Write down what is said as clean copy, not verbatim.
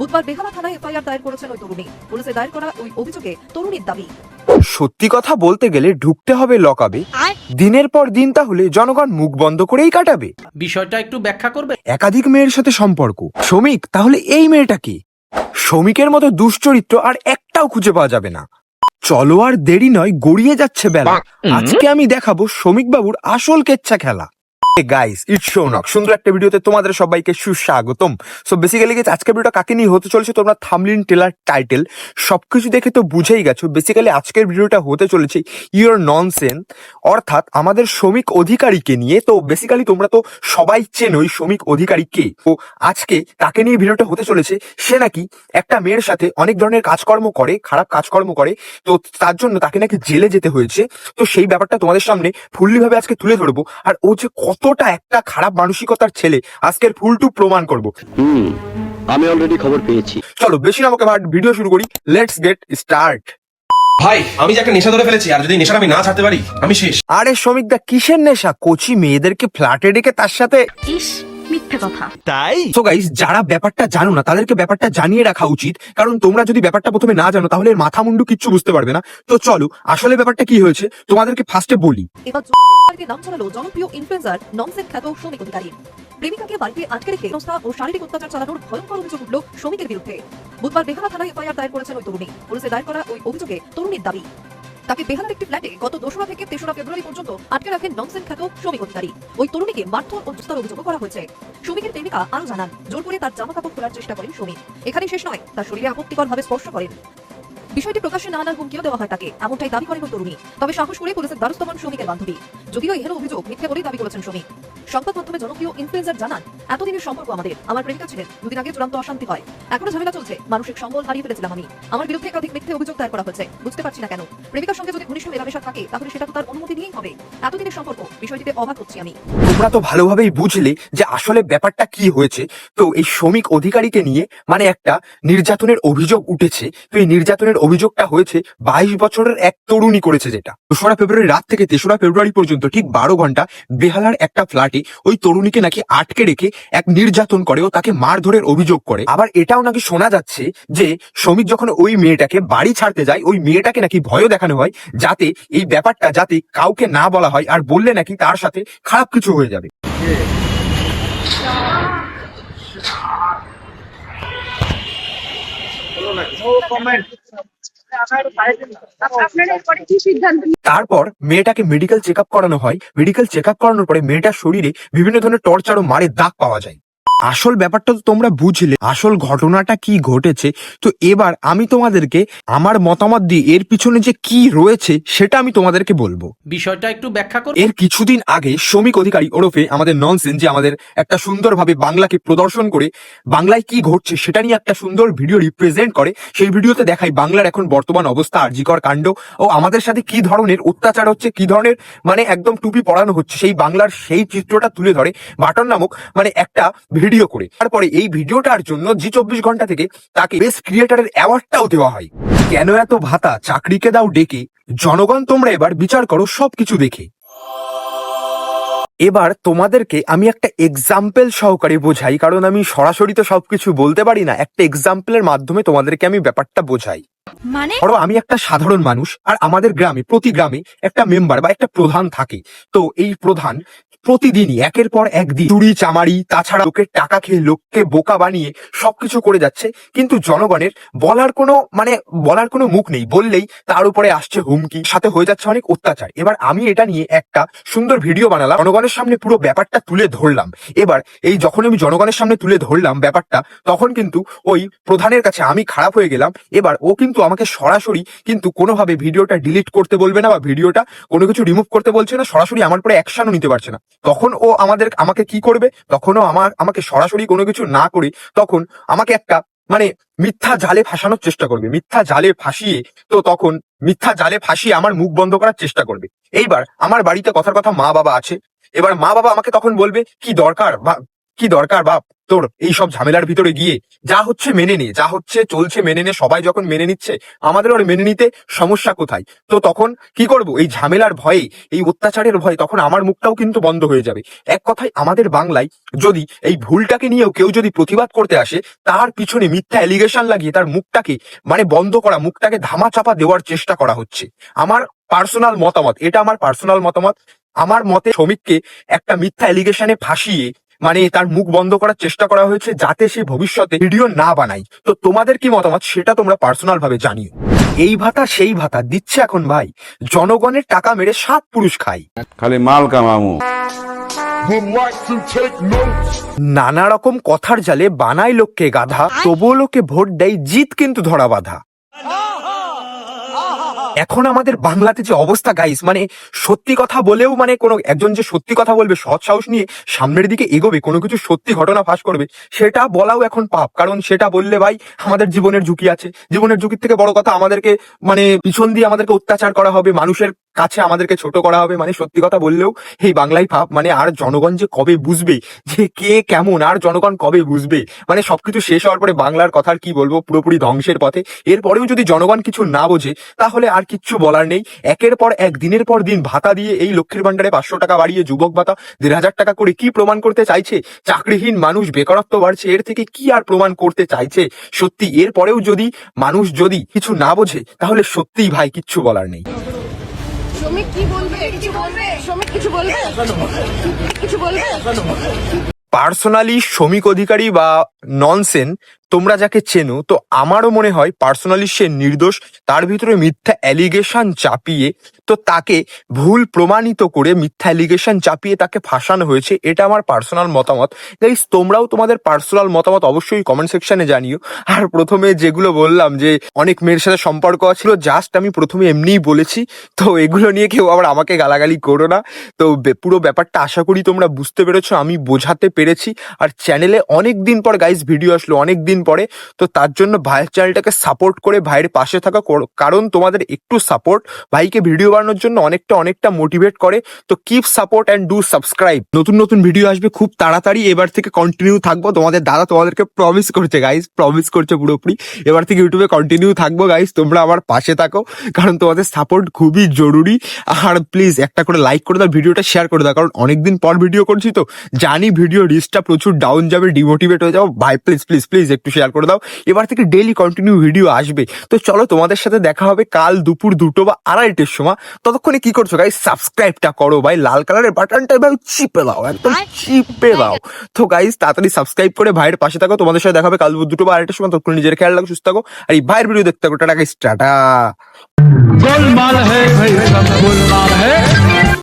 বুধবার বেহালা থানায় এফআইআর দায়ের করেছেন ওই তরুণী। পুলিশে দায়ের করা ওই অভিযোগে তরুণীর দাবি, সত্যি কথা বলতে গেলে ঢুকতে হবে লকআপে, দিনের পর দিন তাহলে জনগণ মুখ বন্ধ করেই কাটাবে। বিষয়টা একটু ব্যাখ্যা করবে? একাধিক মেয়ের সাথে সম্পর্ক, শ্রমিক, তাহলে এই মেয়েটা কি? শ্রমিকের মতো দুশ্চরিত্র আর একটাও খুঁজে পাওয়া যাবে না। চলো আর দেরি নয়, গড়িয়ে যাচ্ছে বেলা। আজকে আমি দেখাবো শ্রমিক বাবুর আসল কেচ্ছা খেলা। গাইস, ইটস শৌনক, সুন্দর একটা ভিডিওতে তোমাদের সবাইকে সুস্বাগতম। সো বেসিক্যালি আজকের ভিডিওটা কাকে নিয়ে হতে চলেছে তোমরা থাম্বনেল, ট্রেলার, টাইটেল সবকিছু দেখে তো বুঝেই গেছো। বেসিক্যালি আজকের ভিডিওটা হতে চলেছে ইওর ননসেন্স, অর্থাৎ আমাদের শ্রমিক অধিকারীকে নিয়ে। তো বেসিক্যালি তোমরা তো সবাই চেনোই শ্রমিক অধিকারী কে। তো আজকে তাকে নিয়ে ভিডিওটা হতে চলেছে। সে নাকি একটা মেয়ের সাথে অনেক ধরনের কাজকর্ম করে, খারাপ কাজকর্ম করে, তো তার জন্য তাকে নাকি জেলে যেতে হয়েছে। তো সেই ব্যাপারটা তোমাদের সামনে ফুললি ভাবে আজকে তুলে ধরবো। আর ও যে কতটা একটা খারাপ মানসিকতার ছেলে আজকের ফুলটু প্রমাণ করবো। আমি অলরেডি খবর পেয়েছি। চলো বেশি না আমাকে ভিডিও শুরু করি। Let's get start. ভাই, আমি যে একটা নেশা ধরে ফেলেছি, আর যদি নেশাটা আমি না ছাড়তে পারি আমি শেষ। আরে শ্রমিক দা, কিসের নেশা? কোচি মেয়েদেরকে ফ্ল্যাটে ডেকে তার সাথে? ইস, মিথ্যে কথা। তো গাইস, যারা ব্যাপারটা জানো না তাদেরকে ব্যাপারটা জানিয়ে রাখা উচিত, কারণ তোমরা যদি ব্যাপারটা প্রথমে না জানো তাহলে এর মাথা মুন্ডু কিচ্ছু বুঝতে পারবে না। তো চলো আসলে ব্যাপারটা কি হয়েছে তোমাদেরকে ফার্স্টে বলি। এবার বাড়িতে নাম ছড়ালো জনপ্রিয় ইনফ্লুয়েন্সার নমসেন খ্যাত শ্রমিক অধিকারী। প্রেমিকাকে বাড়িতে আটকে রেখে হেনস্থা ও শারীরিক অত্যাচার চালানোর ভয়ঙ্কর অভিযোগ উঠল শ্রমিকের বিরুদ্ধে। বুধবার বেহালা থানায় এফআইআর দায়ের করেছেন ওই তরুণী। পুলিশে দায়ের করা ওই অভিযোগে তরুণীর দাবি, তাকে বেহালার একটি ফ্ল্যাটে গত 2রা থেকে 3রা ফেব্রুয়ারি পর্যন্ত আটকে রাখেন নমসেন খ্যাত শ্রমিক অধিকারী। ওই তরুণীকে মারধর ও জুস্তার অভিযোগ করা হয়েছে। শ্রমিকের প্রেমিকা আরো জানান, জোর করে তার জামা কাপড় খোলার চেষ্টা করেন শ্রমিক। এখানেই শেষ নয়, তার শরীরে আপত্তিকরভাবে স্পর্শ করেন। বিষয়টি প্রকাশ্যে না আনার হুমকিও দেওয়া হয় তাকে, এমনটাই দাবি করেন তরুণী। তবে সাহস করে পুলিশের দ্বারস্থ হন শ্রমিকের বান্ধবী। যদিও এহেন অভিযোগ মিথ্যে বলেই দাবি করেছেন শ্রমিক। সংবাদ মাধ্যমে জনপ্রিয় ইনফ্লুয়েন্সার জানান, এতদিনের সম্পর্ক আমাদের, আমার প্রেমিকা ছিলেন, দুদিন আগে চূড়ান্ত অশান্তি হয়, এখনো ঝামেলা চলছে, মানসিক সম্বল হারিয়ে ফেলেছিলাম আমি, আমার বিরুদ্ধে একাধিক মিথ্যে অভিযোগ দায়ের করা হয়েছে, বুঝতে পারছি না কেন। প্রেমিকার সঙ্গে যদি ঘনিষ্ঠ মেলামেশা থাকে তাহলে সেটা তো তার অনুমতি নিয়েই হবে। এতদিনের সম্পর্ক, বিষয়টিতে অবাক হচ্ছি আমি। তোমরা তো ভালোভাবেই বুঝলে যে আসলে ব্যাপারটা কি হয়েছে। তো এই শ্রমিক অধিকারীকে নিয়ে মানে একটা নির্যাতনের অভিযোগ উঠেছে। তো এই নির্যাতনের অভিযোগটা হয়েছে 22 বছরের এক তরুণী করেছে, যেটা 2রা ফেব্রুয়ারি রাত থেকে 3রা ফেব্রুয়ারি পর্যন্ত ঠিক 12 ঘন্টা বেহালার একটা ফ্ল্যাটে ওই তরুণীকে নাকি আটকে রেখে এক নির্যাতন করে ও তাকে মারধরের অভিযোগ করে। আবার এটাও নাকি শোনা যাচ্ছে যে শ্রমিক যখন ওই মেয়েটাকে বাড়ি ছাড়তে যায়, ওই মেয়েটাকে নাকি ভয়ও দেখানো হয় যাতে এই ব্যাপারটা যাতে কাউকে না বলা হয়, আর বললে নাকি তার সাথে খারাপ কিছু হয়ে যাবে। তারপর মেয়েটাকে মেডিকেল চেক আপ করানো হয়। মেডিকেল চেক আপ করানোর পরে মেয়েটার শরীরে বিভিন্ন ধরনের টর্চার ও মারের দাগ পাওয়া যায়। আসল ব্যাপারটা তো তোমরা বুঝলে, আসল ঘটনাটা কি ঘটেছে। তো এবার আমি তোমাদেরকে আমার মতামত দিয়ে এর পিছনে যে কি রয়েছে সেটা আমি তোমাদেরকে বলবো। বিষয়টা একটু ব্যাখ্যা করবে? এর কিছুদিন আগে শ্রমিক অধিকারী ওরফে আমাদের ননসেন্স, যে আমাদের একটা সুন্দরভাবে বাংলাকে প্রদর্শন করে বাংলায় কি ঘটছে সেটা নিয়ে একটা সুন্দর ভিডিও রিপ্রেজেন্ট করে। সেই ভিডিওতে দেখায় বাংলার এখন বর্তমান অবস্থা, আরজিকর কাণ্ড, ও আমাদের সাথে কি ধরনের অত্যাচার হচ্ছে, কি ধরনের মানে একদম টুপি পরানো হচ্ছে, সেই বাংলার সেই চিত্রটা তুলে ধরে বাটন নামক মানে একটা ভিডিও করে। তারপরে এই ভিডিওটার জন্য জি24 ঘন্টা থেকে তাকে বেস্ট ক্রিয়েটারের অ্যাওয়ার্ডটাও দেওয়া হয়। কেন এত ভাতা, চাকরিকে দাও ডেকে, জনগণ তোমরা এবার বিচার করো সবকিছু দেখে। এবার তোমাদেরকে আমি একটা এক্সাম্পল সহকারে বোঝাই, কারণ আমি সরাসরি তো সবকিছু বলতে পারি না। একটা এক্সাম্পলের মাধ্যমে তোমাদেরকে আমি ব্যাপারটা বোঝাই। মানে ধরো আমি একটা সাধারণ মানুষ, আর আমাদের গ্রামে প্রতি গ্রামে একটা মেম্বার বা একটা প্রধান থাকে। তো এই প্রধান প্রতিদিনই একের পর একদিন চুরি চামারি, তাছাড়া লোকের টাকা খেয়ে লোককে বোকা বানিয়ে সবকিছু করে যাচ্ছে, কিন্তু জনগণের বলার কোনো মুখ নেই। বললেই তার উপরে আসছে হুমকি, সাথে হয়ে যাচ্ছে অনেক অত্যাচার। এবার আমি এটা নিয়ে একটা সুন্দর ভিডিও বানালাম, জনগণের সামনে পুরো ব্যাপারটা তুলে ধরলাম। এবার এই যখন আমি জনগণের সামনে তুলে ধরলাম ব্যাপারটা, তখন কিন্তু ওই প্রধানের কাছে আমি খারাপ হয়ে গেলাম। এবার ও কিন্তু আমাকে সরাসরি কিন্তু কোনোভাবে ভিডিওটা ডিলিট করতে বলবে না, বা ভিডিওটা কোনো কিছু রিমুভ করতে বলছে না, সরাসরি আমার পরে অ্যাকশনও নিতে পারছে না। তখন ও আমাকে কি করবে, তখনও আমাকে সরাসরি কোনো কিছু না করে তখন আমাকে একটা মিথ্যা জালে ফাঁসানোর চেষ্টা করবে। মিথ্যা জালে ফাঁসিয়ে আমার মুখ বন্ধ করার চেষ্টা করবে। এইবার আমার বাড়িতে কথার কথা মা বাবা আছে। এবার মা বাবা আমাকে তখন বলবে, কি দরকার কি দরকার বাপ তোর এই সব ঝামেলার ভিতরে গিয়ে? যা হচ্ছে মেনে নে, যা হচ্ছে চলছে মেনে নে। সবাই যখন মেনে নিচ্ছে, আমাদের আর মেনে নিতে সমস্যা কোথায়? তো তখন কি করব? এই ঝামেলার ভয়ে, এই অত্যাচারের ভয়ে তখন আমার মুখটাও কিন্তু বন্ধ হয়ে যাবে। এক কথায় আমাদের বাংলায় যদি এই ভুলটাকে নিয়েও কেউ যদি প্রতিবাদ করতে আসে, তার পিছনে মিথ্যা অ্যালিগেশন লাগিয়ে তার মুখটাকে মানে বন্ধ করা, মুখটাকে ধামাচাপা দেওয়ার চেষ্টা করা হচ্ছে। আমার পার্সোনাল মতামত, এটা আমার পার্সোনাল মতামত। আমার মতে শ্রমিককে একটা মিথ্যা অ্যালিগেশনে ফাঁসিয়ে মানে তার মুখ বন্ধ করার চেষ্টা করা হয়েছে, যাতে সে ভবিষ্যতে ভিডিও না বানায়। তো তোমাদের কি মতামত সেটা তোমরা পার্সোনাল ভাবে জানিও। এই ভাতা সেই ভাতা দিচ্ছে এখন ভাই, জনগণের টাকা মেরে 7 পুরুষ খাই। খালি মাল কামামু। নানা রকম কথার জালে বানায় লোককে গাধা, তবুও লোকে ভোট দেয়, জিত কিন্তু ধরা বাঁধা। এখন আমাদের বাংলাতে যে অবস্থা গাইস, মানে সত্যি কথা বলেও মানে কোনো একজন যে সত্যি কথা বলবে, সৎ সাহস নিয়ে সামনের দিকে এগোবে, কোনো কিছু সত্যি ঘটনা ফাঁস করবে, সেটা বলাও এখন পাপ। কারণ সেটা বললে ভাই আমাদের জীবনের ঝুঁকি আছে। জীবনের ঝুঁকির থেকে বড় কথা, আমাদেরকে মানে পিছন দিয়ে আমাদেরকে অত্যাচার করা হবে, মানুষের কাছে আমাদেরকে ছোট করা হবে। মানে সত্যি কথা বললেও এই বাংলায় পাপ। মানে আর জনগণ যে কবে বুঝবে যে কে কেমন, আর জনগণ কবে বুঝবে? মানে সবকিছু শেষ হওয়ার পরে বাংলার কথা আর কি বলবো, পুরোপুরি ধ্বংসের পথে। এরপরেও যদি জনগণ কিছু না বোঝে, তাহলে আর কিচ্ছু বলার নেই। একের পর এক, দিনের পর দিন ভাতা দিয়ে এই লক্ষ্মীর ভান্ডারে 500 টাকা বাড়িয়ে যুবক ভাতা 1500 টাকা করে কি প্রমাণ করতে চাইছে? চাকরিহীন মানুষ, বেকারত্ব বাড়ছে, এর থেকে কি আর প্রমাণ করতে চাইছে? সত্যি এরপরেও যদি মানুষ যদি কিছু না বোঝে, তাহলে সত্যিই ভাই কিচ্ছু বলার নেই। শ্রমিক কি বলবে? কিছু বলবে? শ্রমিক কিছু বলবে? কিছু বলবে? পার্সোনালি শ্রমিক অধিকারী বা ননসেন তোমরা যাকে চেনো, তো আমারও মনে হয় পার্সোনালি সে নির্দোষ। তার ভিতরে মিথ্যা অ্যালিগেশন চাপিয়ে, তো তাকে ভুল প্রমাণিত করে মিথ্যা অ্যালিগেশন চাপিয়ে তাকে ফাঁসানো হয়েছে। এটা আমার পার্সোনাল মতামত। গাইস, তোমরাও তোমাদের পার্সোনাল মতামত অবশ্যই কমেন্ট সেকশনে জানিও। আর প্রথমে যেগুলো বললাম যে অনেক মেয়ের সাথে সম্পর্ক ছিল, জাস্ট আমি প্রথমে এমনিই বলেছি। তো এগুলো নিয়ে কেউ আবার আমাকে গালাগালি করো না। তো পুরো ব্যাপারটা আশা করি তোমরা বুঝতে পেরেছো, আমি বোঝাতে পেরেছি। আর চ্যানেলে অনেক দিন পর গাইস ভিডিও আসলো, অনেক দিন পরে। তো তার জন্য ভাইয়ের চ্যানেলটাকে সাপোর্ট করে ভাইয়ের পাশে থাকা, কারণ তোমাদের একটু সাপোর্ট ভাইকে ভিডিও বানানোর জন্য অনেকটা মোটিভেট করে। তো keep support and do subscribe. নতুন নতুন ভিডিও আসবে খুব তাড়াতাড়ি। এবার থেকে কন্টিনিউ থাকবো, তোমাদের দাদা তোমাদেরকে প্রমিস করছে গাইস, প্রমিস করছে পুরোপুরি। এবার থেকে ইউটিউবে কন্টিনিউ থাকবো গাইস, তোমরা আমার পাশে থাকো, কারণ তোমাদের সাপোর্ট খুবই জরুরি। আর প্লিজ একটা করে লাইক করে দাও, ভিডিওটা শেয়ার করে দাও, কারণ অনেকদিন পর ভিডিও করছি তো জানি ভিডিও রিচটা প্রচুর ডাউন যাবে, ডিমোটিভেট হয়ে যাও। ভাই প্লিজ প্লিজ প্লিজ একটু শেয়ার করে দাও। এবার থেকে ডেইলি কন্টিনিউ ভিডিও আসবে। তো চলো, তোমাদের সাথে দেখা হবে কাল দুপুর 2টো বা 2:30টার সময়। ততক্ষণে কি করছো গাইস? সাবস্ক্রাইবটা করো ভাই, লাল কালারের বাটনটা ভাই চিপে দাও, একদম চিপে দাও। তো গাইস তাড়াতাড়ি সাবস্ক্রাইব করে ভাইয়ের পাশে থাকো। তোমাদের সাথে দেখা হবে কাল দুপুর 2টো বা 2:30টার সময়। ততক্ষণ নিজের খেয়াল রাখো, সুস্থ থাকো, আর এই ভাইয়ের ভিডিও দেখতে থাকো। Tata guys, tata. গোলমাল है भाई, सब गोलमाल है।